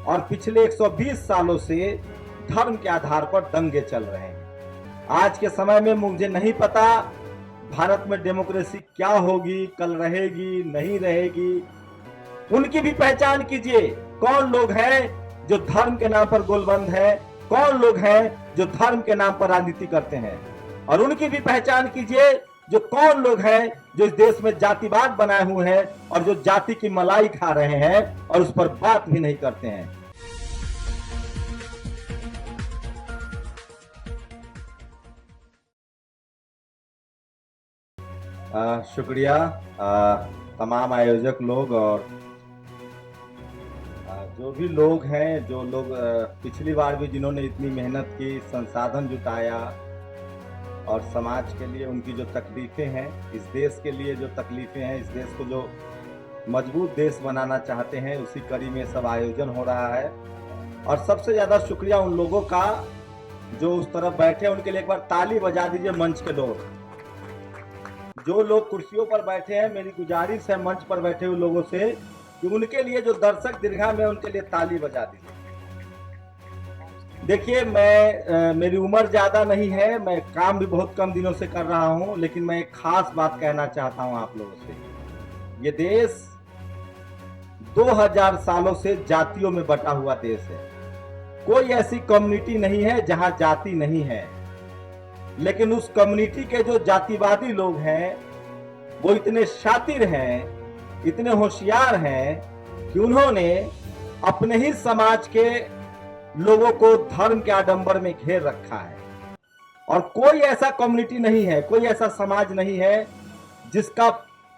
और पिछले 120 सालों से धर्म के आधार पर दंगे चल रहे हैं। आज के समय में मुझे नहीं पता भारत में डेमोक्रेसी क्या होगी, कल रहेगी नहीं रहेगी। उनकी भी पहचान कीजिए, कौन लोग हैं जो धर्म के नाम पर गोलबंद है, कौन लोग हैं जो धर्म के नाम पर राजनीति करते हैं। और उनकी भी पहचान कीजिए जो कौन लोग हैं जो इस देश में जातिवाद बनाए हुए हैं और जो जाति की मलाई खा रहे हैं और उस पर बात भी नहीं करते हैं। शुक्रिया तमाम आयोजक लोग और जो भी लोग हैं, जो लोग पिछली बार भी जिन्होंने इतनी मेहनत की, संसाधन जुटाया और समाज के लिए उनकी जो तकलीफें हैं, इस देश के लिए जो तकलीफें हैं, इस देश को जो मजबूत देश बनाना चाहते हैं, उसी कड़ी में सब आयोजन हो रहा है। और सबसे ज़्यादा शुक्रिया उन लोगों का जो उस तरफ बैठे, उनके लिए एक बार ताली बजा दीजिए मंच के लोग। जो लोग कुर्सियों पर बैठे हैं, मेरी गुजारिश है मंच पर बैठे हुए लोगों से कि उनके लिए, जो दर्शक दीर्घा में, उनके लिए ताली बजा दीजिए। देखिए, मेरी उम्र ज़्यादा नहीं है, मैं काम भी बहुत कम दिनों से कर रहा हूं, लेकिन मैं एक खास बात कहना चाहता हूं आप लोगों से। ये देश 2000 सालों से जातियों में बटा हुआ देश है। कोई ऐसी कम्युनिटी नहीं है जहां जाति नहीं है, लेकिन उस कम्युनिटी के जो जातिवादी लोग हैं वो इतने शातिर हैं, इतने होशियार हैं कि उन्होंने अपने ही समाज के लोगों को धर्म के आडंबर में घेर रखा है। और कोई ऐसा कम्युनिटी नहीं है, कोई ऐसा समाज नहीं है जिसका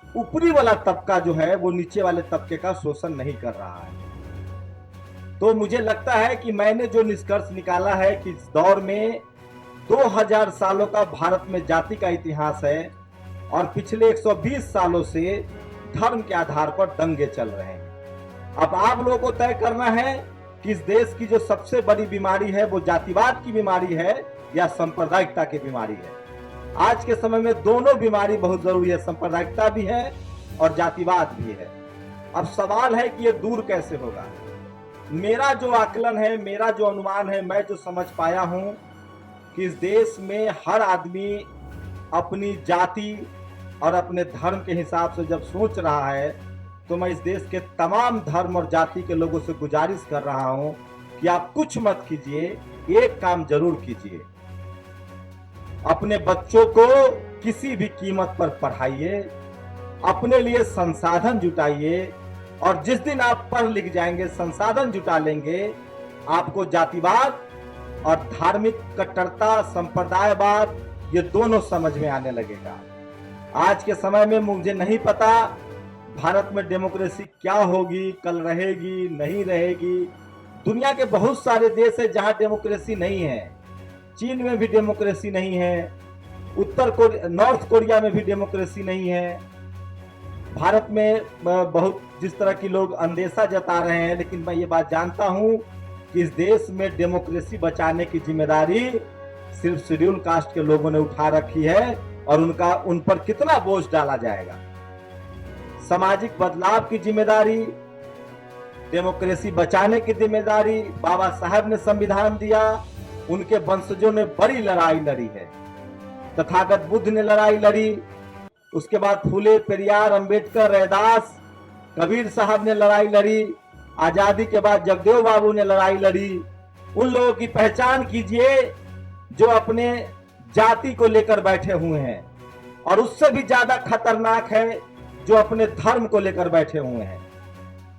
ऊपरी वाला तबका जो है वो नीचे वाले तबके का शोषण नहीं कर रहा है। तो मुझे लगता है कि मैंने जो निष्कर्ष निकाला है कि इस दौर में 2000 सालों का भारत में जाति का इतिहास है और पिछले 120 सालों से धर्म के आधार पर दंगे चल रहे हैं। अब आप लोगों को तय करना है कि इस देश की जो सबसे बड़ी बीमारी है वो जातिवाद की बीमारी है या सांप्रदायिकता की बीमारी है। आज के समय में दोनों बीमारी बहुत जरूरी है, सांप्रदायिकता भी है और जातिवाद भी है। अब सवाल है कि ये दूर कैसे होगा। मेरा जो आकलन है, मेरा जो अनुमान है, मैं जो समझ पाया हूं कि इस देश में हर आदमी अपनी जाति और अपने धर्म के हिसाब से जब सोच रहा है, तो मैं इस देश के तमाम धर्म और जाति के लोगों से गुजारिश कर रहा हूं कि आप कुछ मत कीजिए, एक काम जरूर कीजिए। अपने बच्चों को किसी भी कीमत पर पढ़ाइए, अपने लिए संसाधन जुटाइए, और जिस दिन आप पढ़ लिख जाएंगे, संसाधन जुटा लेंगे, आपको जातिवाद और धार्मिक कट्टरता, संप्रदायवाद, ये दोनों समझ में आने लगेगा। आज के समय में मुझे नहीं पता भारत में डेमोक्रेसी क्या होगी, कल रहेगी नहीं रहेगी। दुनिया के बहुत सारे देश है जहां डेमोक्रेसी नहीं है। चीन में भी डेमोक्रेसी नहीं है, नॉर्थ कोरिया में भी डेमोक्रेसी नहीं है। भारत में बहुत जिस तरह की लोग अंदेशा जता रहे हैं, लेकिन मैं ये बात जानता हूं कि इस देश में डेमोक्रेसी बचाने की जिम्मेदारी सिर्फ शेड्यूल कास्ट के लोगों ने उठा रखी है और उन पर कितना बोझ डाला जाएगा। सामाजिक बदलाव की जिम्मेदारी, डेमोक्रेसी बचाने की जिम्मेदारी बाबा साहब ने संविधान दिया, उनके वंशजों ने बड़ी लड़ाई लड़ी है। तथागत बुद्ध ने लड़ाई लड़ी, उसके बाद फूले, पेरियार, अंबेडकर, रैदास, कबीर साहब ने लड़ाई लड़ी, आजादी के बाद जगदेव बाबू ने लड़ाई लड़ी। उन लोगों की पहचान कीजिए जो अपने जाति को लेकर बैठे हुए हैं, और उससे भी ज्यादा खतरनाक है जो अपने धर्म को लेकर बैठे हुए हैं।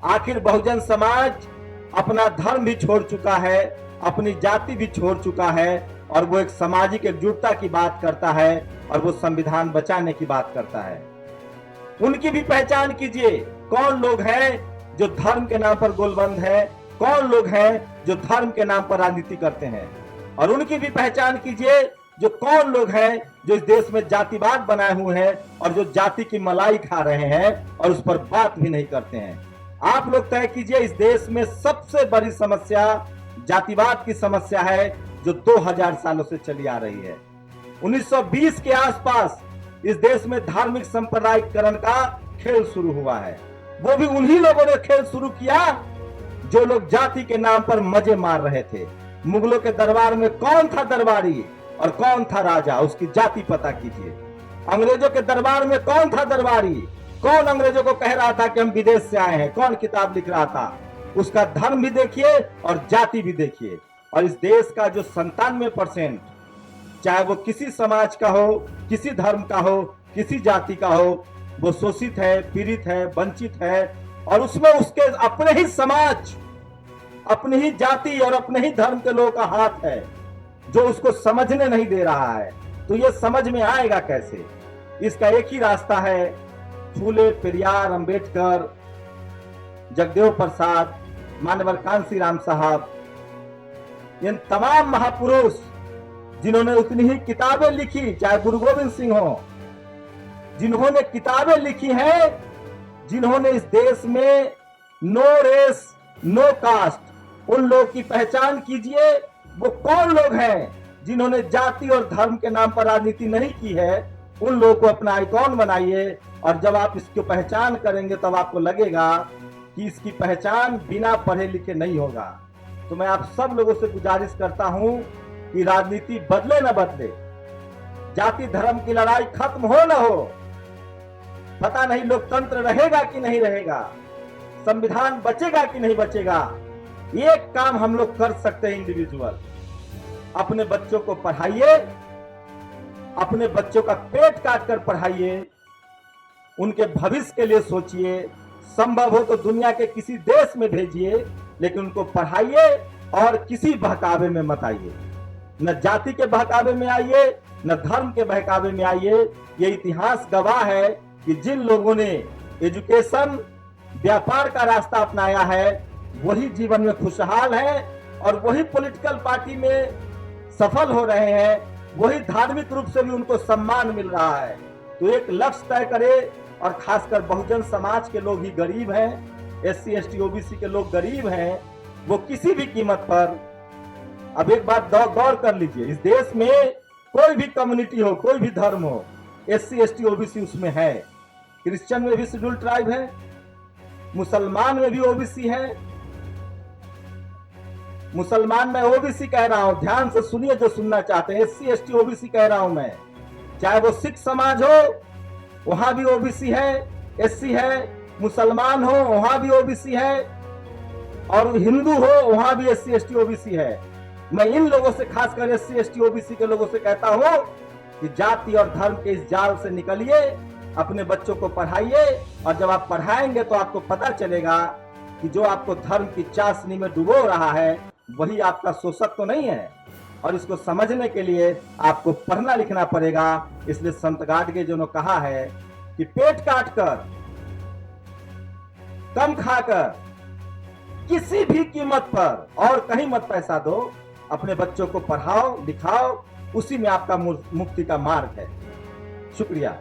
आखिर बहुजन समाज अपना धर्म भी छोड़ चुका है, अपनी जाति भी छोड़ चुका है, और वो एक सामाजिक एकजुटता की बात करता है और वो संविधान बचाने की बात करता है। उनकी भी पहचान कीजिए, कौन लोग हैं जो धर्म के नाम पर गोलबंद है, कौन लोग हैं जो धर्म के नाम पर राजनीति करते हैं। और उनकी भी पहचान कीजिए जो कौन लोग हैं जो इस देश में जातिवाद बनाए हुए हैं और जो जाति की मलाई खा रहे हैं और उस पर बात भी नहीं करते हैं। आप लोग तय कीजिए, इस देश में सबसे बड़ी समस्या जातिवाद की समस्या है जो 2000 सालों से चली आ रही है। 1920 के आसपास इस देश में धार्मिक सांप्रदायिकरण का खेल शुरू हुआ है। वो भी उन्हीं लोगों ने खेल शुरू किया जो लोग जाति के नाम पर मजे मार रहे थे। मुगलों के दरबार में कौन था दरबारी और कौन था राजा, उसकी जाति पता कीजिए। अंग्रेजों के दरबार में कौन था दरबारी, कौन अंग्रेजों को कह रहा था कि हम विदेश से आए हैं, कौन किताब लिख रहा था, उसका धर्म भी देखिए और जाति भी देखिए। और इस देश का जो 97%, चाहे वो किसी समाज का हो, किसी धर्म का हो, किसी जाति का हो, वो शोषित है, पीड़ित है, वंचित है, और उसमें उसके अपने ही समाज, अपनी ही जाति और अपने ही धर्म के लोगों का हाथ है, जो उसको समझने नहीं दे रहा है। तो ये समझ में आएगा कैसे? इसका एक ही रास्ता है, फूले, पेरियार, अंबेडकर, जगदेव प्रसाद, मानवर कांसी राम साहब, इन तमाम महापुरुष जिन्होंने उतनी ही किताबें लिखी, चाहे गुरु गोविंद सिंह हो, जिन्होंने किताबें लिखी हैं, जिन्होंने इस देश में नो रेस नो कास्ट, उन लोग की पहचान कीजिए। वो कौन लोग हैं जिन्होंने जाति और धर्म के नाम पर राजनीति नहीं की है, उन लोगों को अपना आइकॉन बनाइए। और जब आप इसकी पहचान करेंगे तब आपको लगेगा कि इसकी पहचान बिना पढ़े लिखे नहीं होगा। तो मैं आप सब लोगों से गुजारिश करता हूं कि राजनीति बदले न बदले, जाति धर्म की लड़ाई खत्म हो न हो, पता नहीं लोकतंत्र रहेगा कि नहीं रहेगा, संविधान बचेगा कि नहीं बचेगा। एक काम हम लोग कर सकते हैं इंडिविजुअल, अपने बच्चों को पढ़ाइए, अपने बच्चों का पेट काट कर पढ़ाइए, उनके भविष्य के लिए सोचिए, संभव हो तो दुनिया के किसी देश में भेजिए, लेकिन उनको पढ़ाइए और किसी बहकावे में मत आइए। न जाति के बहकावे में आइए, न धर्म के बहकावे में आइए। ये इतिहास गवाह है कि जिन लोगों ने एजुकेशन, व्यापार का रास्ता अपनाया है, वही जीवन में खुशहाल है और वही पॉलिटिकल पार्टी में सफल हो रहे हैं, वही धार्मिक रूप से भी उनको सम्मान मिल रहा है। तो एक लक्ष्य तय करे, और खासकर बहुजन समाज के लोग ही गरीब हैं, SC ST OBC के लोग गरीब हैं, वो किसी भी कीमत पर। अब एक बात गौर कर लीजिए, इस देश में कोई भी कम्युनिटी हो, कोई भी धर्म हो, SC ST OBC उसमें है। क्रिश्चियन में भी शेड्यूल ट्राइब है, मुसलमान में भी OBC है। मुसलमान में OBC कह रहा हूं, ध्यान से सुनिए जो सुनना चाहते हैं। SC ST OBC कह रहा हूं मैं। चाहे वो सिख समाज हो, वहां भी OBC है, SC है, मुसलमान हो वहां भी OBC है, और हिंदू हो वहां भी SC ST OBC है। मैं इन लोगों से, खासकर SC ST OBC के लोगों से कहता हूं कि जाति और धर्म के इस जाल से निकलिए, अपने बच्चों को पढ़ाइए, और जब आप पढ़ाएंगे तो आपको पता चलेगा कि जो आपको धर्म की चाशनी में डुबो रहा है वही आपका शोषक तो नहीं है। और इसको समझने के लिए आपको पढ़ना लिखना पड़ेगा। इसलिए संत गाडगे जी ने कहा है कि पेट काट कर, कम खाकर, किसी भी कीमत पर और कहीं मत पैसा दो, अपने बच्चों को पढ़ाओ लिखाओ, उसी में आपका मुक्ति का मार्ग है। शुक्रिया।